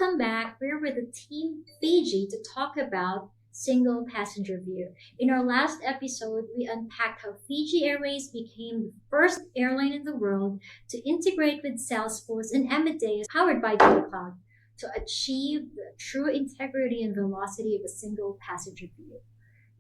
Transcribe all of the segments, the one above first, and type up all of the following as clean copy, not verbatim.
Welcome back. We're with the team Fiji to talk about single passenger view. In our last episode, we unpacked how Fiji Airways became the first airline in the world to integrate with Salesforce and Amadeus, powered by Data Cloud, to achieve the true integrity and velocity of a single passenger view.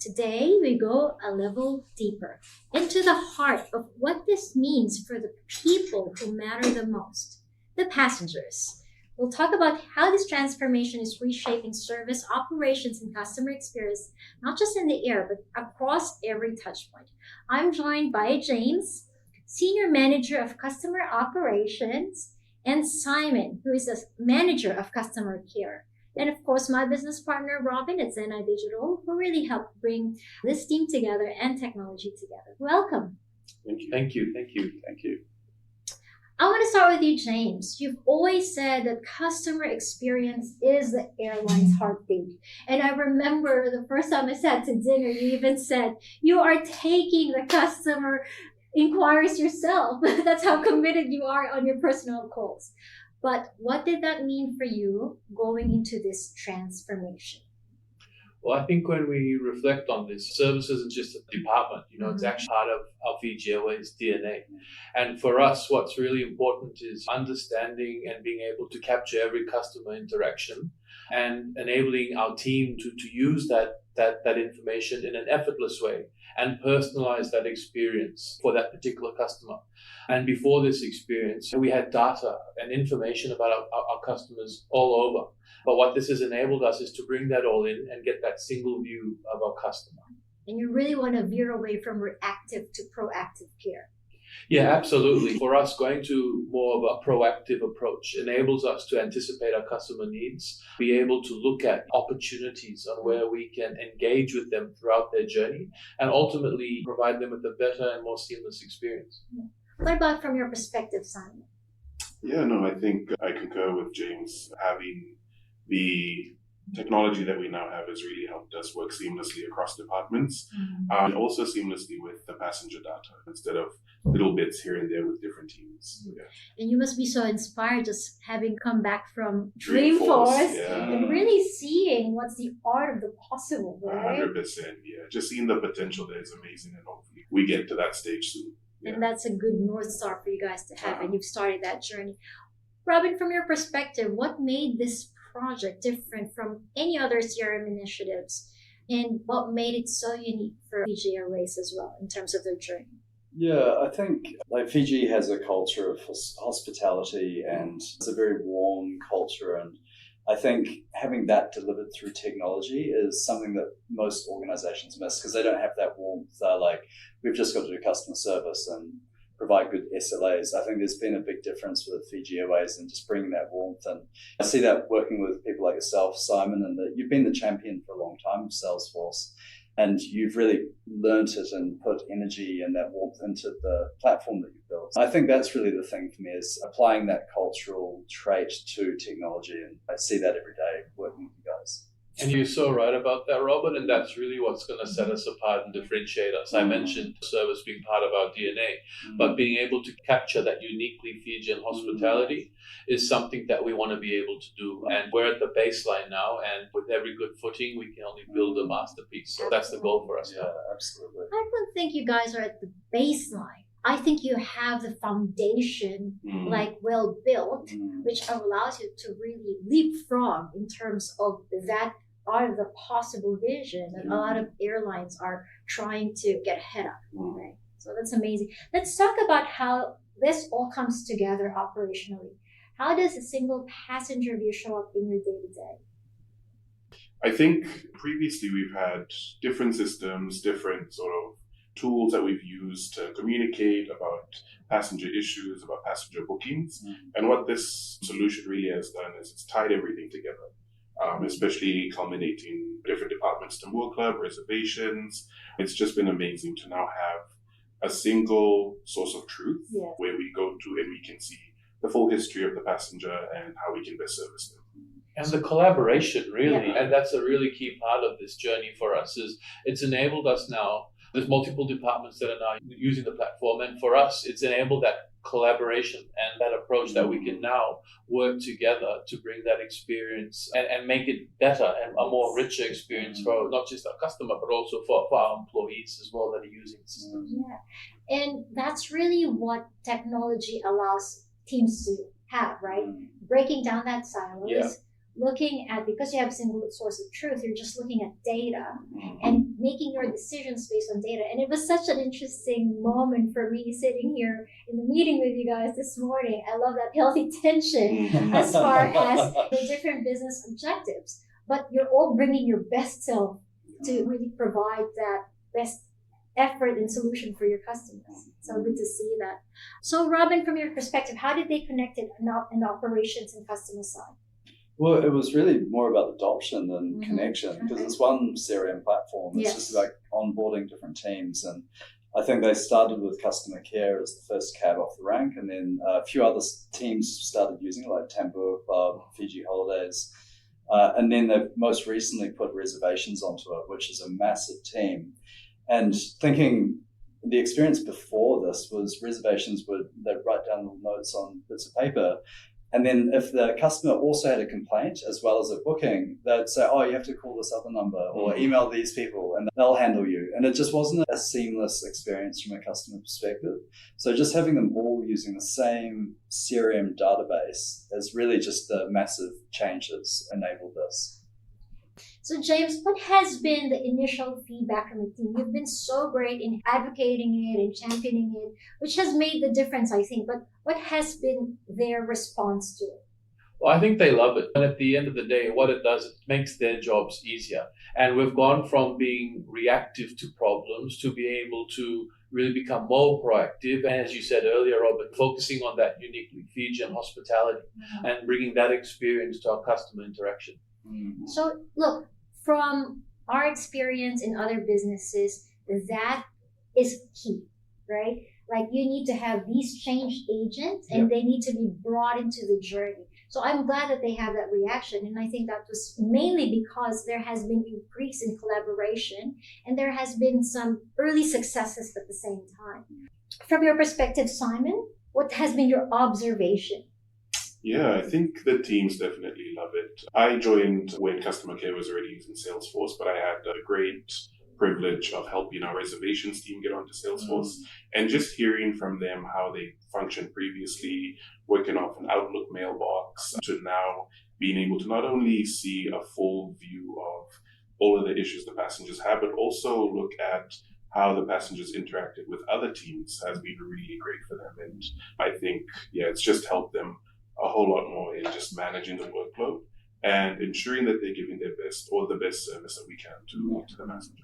Today, we go a level deeper into the heart of what this means for the people who matter the most, the passengers. We'll talk about how this transformation is reshaping service, operations, and customer experience, not just in the air, but across every touchpoint. I'm joined by James, Senior Manager of Customer Operations, and Simon, who is the Manager of Customer Care. And of course, my business partner, Robin at Xenai Digital, who really helped bring this team together and technology together. Welcome. Thank you. I want to start with you, James. You've always said that customer experience is the airline's heartbeat. And I remember the first time I sat to dinner, you even said you are taking the customer inquiries yourself. That's how committed you are on your personal calls. But what did that mean for you going into this transformation? Well, I think when we reflect on this, service isn't just a department, it's actually part of our Fiji Airways DNA. And for us, what's really important is understanding and being able to capture every customer interaction and enabling our team to use that information in an effortless way and personalize that experience for that particular customer. And before this experience, we had data and information about our customers all over. But what this has enabled us is to bring that all in and get that single view of our customer. And you really want to veer away from reactive to proactive care. Yeah, absolutely. For us, going to more of a proactive approach enables us to anticipate our customer needs, be able to look at opportunities on where we can engage with them throughout their journey, and ultimately provide them with a better and more seamless experience. What about from your perspective, Simon? Yeah, no, I think I concur with James. Having the technology that we now have has really helped us work seamlessly across departments, and also seamlessly with the passenger data instead of little bits here and there with different teams. Yeah. And you must be so inspired just having come back from Dreamforce and really seeing what's the art of the possible, right? 100%, yeah. Just seeing the potential there is amazing, and hopefully we get to that stage soon. Yeah. And that's a good North Star for you guys to have, and you've started that journey. Robin, from your perspective, what made this project different from any other CRM initiatives, and what made it so unique for Fiji Airways as well in terms of their journey? Yeah, I think Fiji has a culture of hospitality, and it's a very warm culture, and I think having that delivered through technology is something that most organizations miss because they don't have that warmth. They're like, we've just got to do customer service and provide good SLAs. I think there's been a big difference with Fiji Airways and just bringing that warmth. And I see that working with people like yourself, Simon, and you've been the champion for a long time of Salesforce. And you've really learnt it and put energy and that warmth into the platform that you've built. I think that's really the thing for me, is applying that cultural trait to technology. And I see that every day working with you guys. And you're so right about that, Robert, and that's really what's going to set us apart and differentiate us. I mentioned service being part of our DNA, but being able to capture that uniquely Fijian hospitality is something that we want to be able to do. And we're at the baseline now, and with every good footing, we can only build a masterpiece. So that's the goal for us now. Absolutely. I don't think you guys are at the baseline. I think you have the foundation well built, which allows you to really leapfrog in terms of that art of the possible vision that a lot of airlines are trying to get ahead of. Right? So that's amazing. Let's talk about how this all comes together operationally. How does a single passenger view show up in your day-to-day? I think previously we've had different systems, different sort of tools that we've used to communicate about passenger issues, about passenger bookings. And what this solution really has done is it's tied everything together. Especially culminating different departments to Moor Club, reservations. It's just been amazing to now have a single source of truth where we go to and we can see the full history of the passenger and how we can best service them. And the collaboration, really, and that's a really key part of this journey for us, is it's enabled us now There's multiple departments that are now using the platform. And for us, it's enabled that collaboration and that approach that we can now work together to bring that experience and make it better and a more richer experience for not just our customer, but also for our employees as well that are using the system. Yeah. And that's really what technology allows teams to have, right? Breaking down that silos, looking at, because you have a single source of truth, you're just looking at data and making your decisions based on data. And it was such an interesting moment for me sitting here in the meeting with you guys this morning. I love that healthy tension as far as the different business objectives. But you're all bringing your best self to really provide that best effort and solution for your customers. So good to see that. So Robin, from your perspective, how did they connect it in operations and customer side? Well, it was really more about adoption than connection, because it's one CRM platform. It's just like onboarding different teams. And I think they started with customer care as the first cab off the rank. And then a few other teams started using it, like Tambur Club, Fiji Holidays. And then they've most recently put reservations onto it, which is a massive team. And thinking the experience before this was reservations they'd write down little notes on bits of paper. And then if the customer also had a complaint as well as a booking, they'd say, oh, you have to call this other number or email these people and they'll handle you. And it just wasn't a seamless experience from a customer perspective. So just having them all using the same CRM database has really just the massive changes enabled this. So James, what has been the initial feedback from the team? You've been so great in advocating it and championing it, which has made the difference, I think. But what has been their response to it? Well, I think they love it. And at the end of the day, what it does, it makes their jobs easier. And we've gone from being reactive to problems to be able to really become more proactive. And as you said earlier, Robin, focusing on that uniquely Fijian hospitality and bringing that experience to our customer interaction. So look, from our experience in other businesses, that is key, right? Like you need to have these change agents and they need to be brought into the journey. So I'm glad that they have that reaction. And I think that was mainly because there has been increase in collaboration and there has been some early successes at the same time. From your perspective, Simon, what has been your observation? Yeah, I think the teams definitely love it. I joined when customer care was already using Salesforce, but I had a great privilege of helping our reservations team get onto Salesforce and just hearing from them how they functioned previously, working off an Outlook mailbox to now being able to not only see a full view of all of the issues the passengers have, but also look at how the passengers interacted with other teams has been really great for them. And I think, it's just helped them a whole lot more in just managing the workload and ensuring that they're giving their best or the best service that we can to the passenger.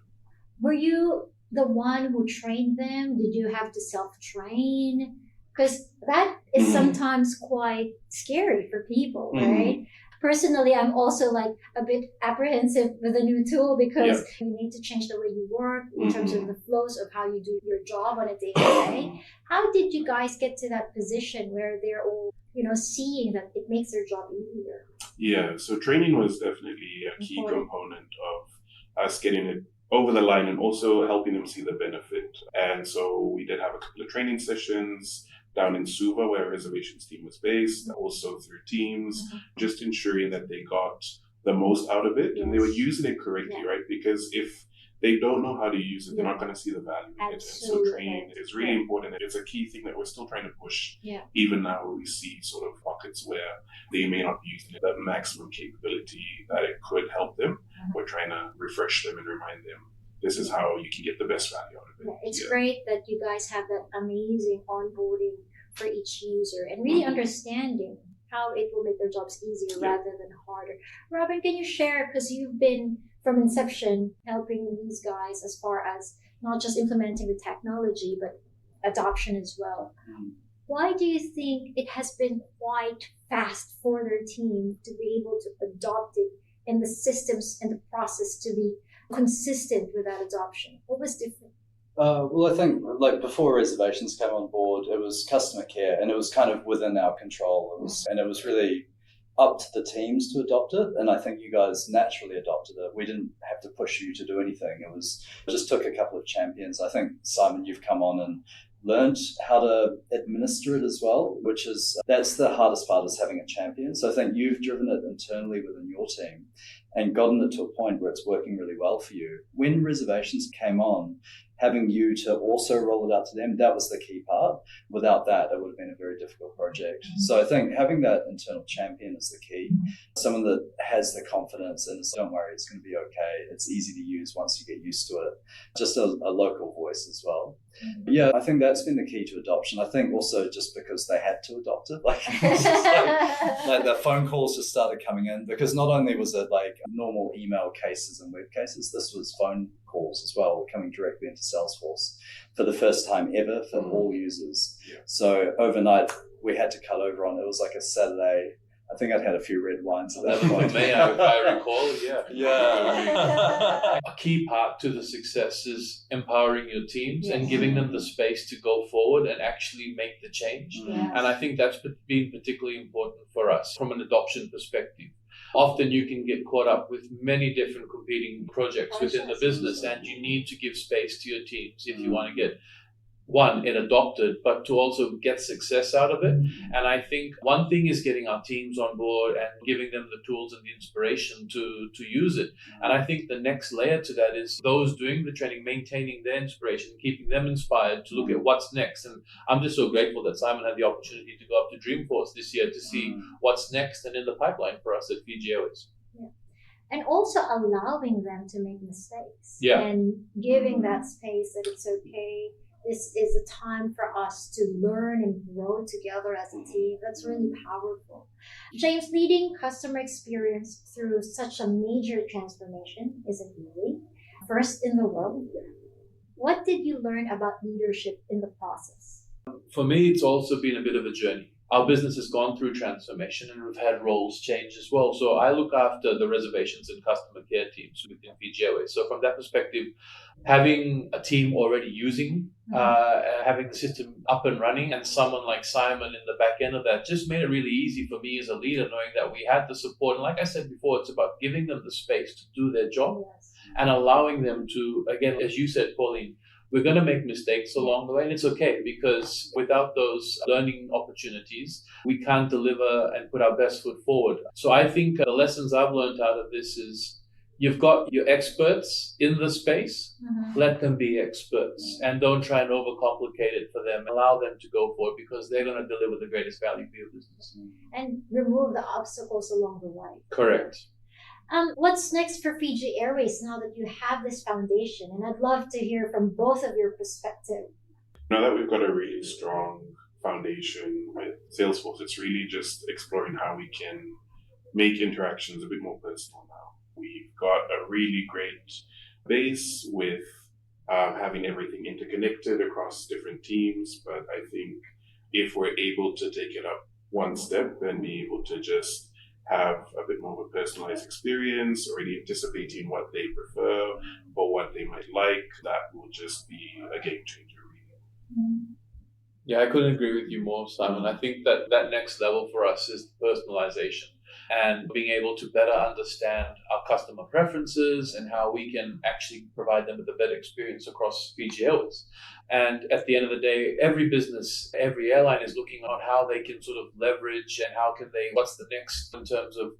Were you the one who trained them? Did you have to self-train? Because that is sometimes quite scary for people, right? Personally, I'm also like a bit apprehensive with a new tool because you need to change the way you work in terms of the flows of how you do your job on a day-to-day. How did you guys get to that position where they're all, seeing that it makes their job easier? Yeah, so training was definitely a key component of us getting it over the line and also helping them see the benefit. And so we did have a couple of training sessions down in Suva where our reservations team was based, also through Teams, just ensuring that they got the most out of it and they were using it correctly, right? Because if they don't know how to use it, they're not going to see the value in it. And so training is really important. It's a key thing that we're still trying to push. Even now we see sort of pockets where they may not be using the maximum capability that it could help them. We're trying to refresh them and remind them this is how you can get the best value out of it. It's great that you guys have that amazing onboarding for each user and really understanding how it will make their jobs easier rather than harder. Robin, can you share, because you've been from inception helping these guys as far as not just implementing the technology, but adoption as well. Why do you think it has been quite fast for their team to be able to adopt it and the systems and the process to be consistent with that adoption? What was different? Well, I think like before reservations came on board, it was customer care and it was kind of within our control. It was really up to the teams to adopt it, and I think you guys naturally adopted it. We didn't have to push you to do anything. It just took a couple of champions. I think, Simon, you've come on and learned how to administer it as well, that's the hardest part, is having a champion. So I think you've driven it internally within your team and gotten it to a point where it's working really well for you. When reservations came on, having you to also roll it out to them, that was the key part. Without that, it would have been a very difficult project. So I think having that internal champion is the key. Someone that has the confidence and says, don't worry, it's going to be okay. It's easy to use once you get used to it. Just a local voice as well. Yeah, I think that's been the key to adoption. I think also just because they had to adopt it, like the phone calls just started coming in, because not only was it like normal email cases and web cases, this was phone calls as well, coming directly into Salesforce for the first time ever for all users. Yeah. So overnight we had to cut over on, it was like a Saturday. I think I'd had a few red wines at that point. For me, I recall, yeah. Yeah. A key part to the success is empowering your teams and giving them the space to go forward and actually make the change. Yes. And I think that's been particularly important for us from an adoption perspective. Often you can get caught up with many different competing projects within the business, and you need to give space to your teams if you want to get it adopted, but to also get success out of it. And I think one thing is getting our teams on board and giving them the tools and the inspiration to use it. And I think the next layer to that is those doing the training, maintaining their inspiration, keeping them inspired to look at what's next. And I'm just so grateful that Simon had the opportunity to go up to Dreamforce this year to see what's next and in the pipeline for us at Fiji Airways. And also allowing them to make mistakes. Yeah. And giving that space that it's okay. This is a time for us to learn and grow together as a team. That's really powerful. James, leading customer experience through such a major transformation isn't easy. First in the world. What did you learn about leadership in the process? For me, it's also been a bit of a journey. Our business has gone through transformation and we've had roles change as well. So I look after the reservations and customer care teams within Fiji Airways. So from that perspective, having a team already using, having the system up and running, and someone like Simon in the back end of that just made it really easy for me as a leader, knowing that we had the support. And like I said before, it's about giving them the space to do their job and allowing them to, again, as you said, Pauline, we're going to make mistakes along the way, and it's okay, because without those learning opportunities, we can't deliver and put our best foot forward. So I think the lessons I've learned out of this is you've got your experts in the space, let them be experts, and don't try and overcomplicate it for them. Allow them to go for it, because they're going to deliver the greatest value for your business. And remove the obstacles along the way. Correct. What's next for Fiji Airways now that you have this foundation? And I'd love to hear from both of your perspective. Now that we've got a really strong foundation with Salesforce, it's really just exploring how we can make interactions a bit more personal now. We've got a really great base with having everything interconnected across different teams, but I think if we're able to take it up one step and be able to just have a bit more of a personalized experience, already anticipating what they prefer or what they might like, that will just be a game changer, really. Yeah, I couldn't agree with you more, Simon. I think that next level for us is personalization and being able to better understand our customer preferences and how we can actually provide them with a better experience across Fiji Airways. And at the end of the day, every business, every airline is looking on how they can sort of leverage and what's the next in terms of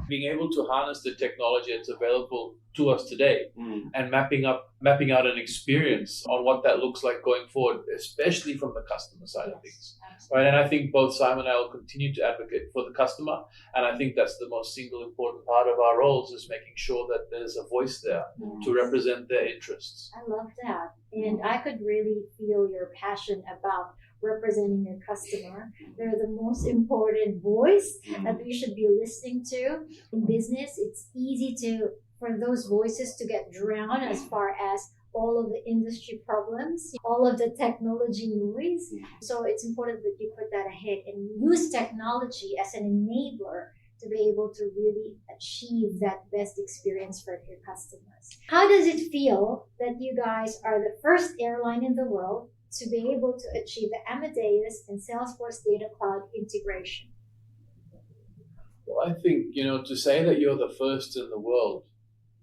being able to harness the technology that's available to us today and mapping out an experience on what that looks like going forward, especially from the customer side of things. Right? And I think both Simon and I will continue to advocate for the customer. And I think that's the most single important part of our roles, is making sure that there's a voice there to represent their interests. I love that. And I could really feel your passion about representing your customer. They're the most important voice that we should be listening to. In business, it's easy for those voices to get drowned as far as all of the industry problems, all of the technology noise. So it's important that you put that ahead and use technology as an enabler to be able to really achieve that best experience for your customers. How does it feel that you guys are the first airline in the world to be able to achieve the Amadeus and Salesforce Data Cloud integration? Well, I think, to say that you're the first in the world,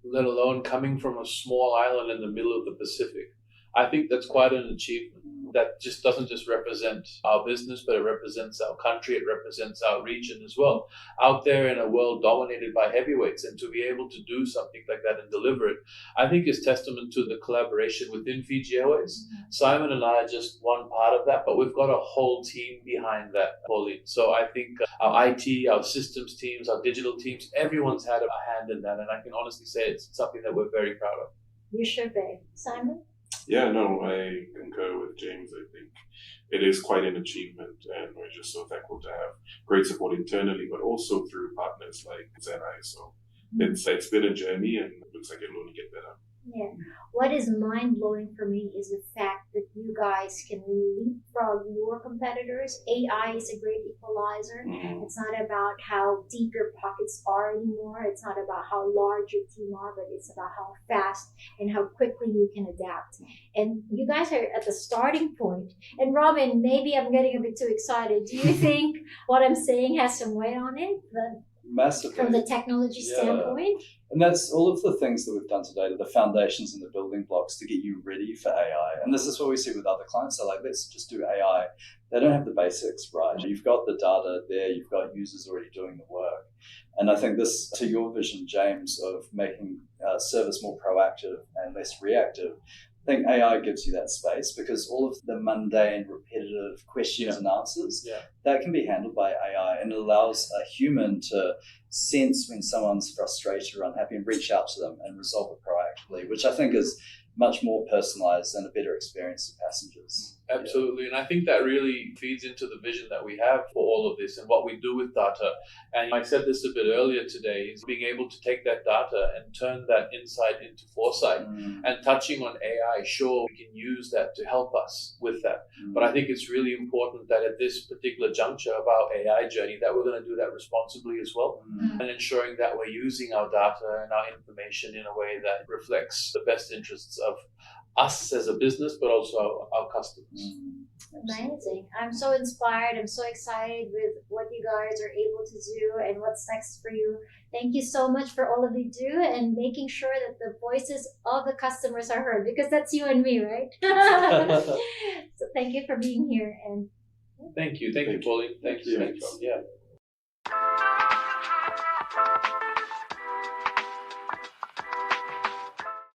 let alone coming from a small island in the middle of the Pacific, I think that's quite an achievement. That just doesn't just represent our business, but it represents our country, it represents our region as well. Out there in a world dominated by heavyweights, and to be able to do something like that and deliver it, I think is testament to the collaboration within Fiji Airways. Simon and I are just one part of that, but we've got a whole team behind that, Pauline. So I think our IT, our systems teams, our digital teams, everyone's had a hand in that, and I can honestly say it's something that we're very proud of. You should be. Simon? Yeah, no, I concur with James. I think it is quite an achievement, and we're just so thankful to have great support internally, but also through partners like Xenai. So it's been a journey, and it looks like it'll only get better. Yeah. What is mind-blowing for me is the fact that you guys can leapfrog your competitors. AI is a great equalizer. It's not about how deep your pockets are anymore. It's not about how large your team are, but it's about how fast and how quickly you can adapt. And you guys are at the starting point. And Robin, maybe I'm getting a bit too excited. Do you think what I'm saying has some weight on it? Massively. From the technology standpoint? And that's all of the things that we've done today, the foundations and the building blocks to get you ready for AI. And this is what we see with other clients. They're like, let's just do AI. They don't have the basics right. You've got the data there. You've got users already doing the work. And I think this, to your vision, James, of making service more proactive and less reactive, I think AI gives you that space because all of the mundane, repetitive questions and answers, that can be handled by AI, and it allows a human to sense when someone's frustrated or unhappy and reach out to them and resolve it proactively, which I think is much more personalised and a better experience for passengers. Absolutely. And I think that really feeds into the vision that we have for all of this and what we do with data. And I said this a bit earlier today, is being able to take that data and turn that insight into foresight. And touching on AI, sure, we can use that to help us with that. But I think it's really important that at this particular juncture of our AI journey, that we're going to do that responsibly as well. And ensuring that we're using our data and our information in a way that reflects the best interests of us as a business, but also our customers. Amazing. I'm so inspired. I'm so excited with what you guys are able to do and what's next for you. Thank you so much for all of you do and making sure that the voices of the customers are heard, because that's you and me, right? So thank you for being here. And Thank you, Pauline. Thank you. Yeah.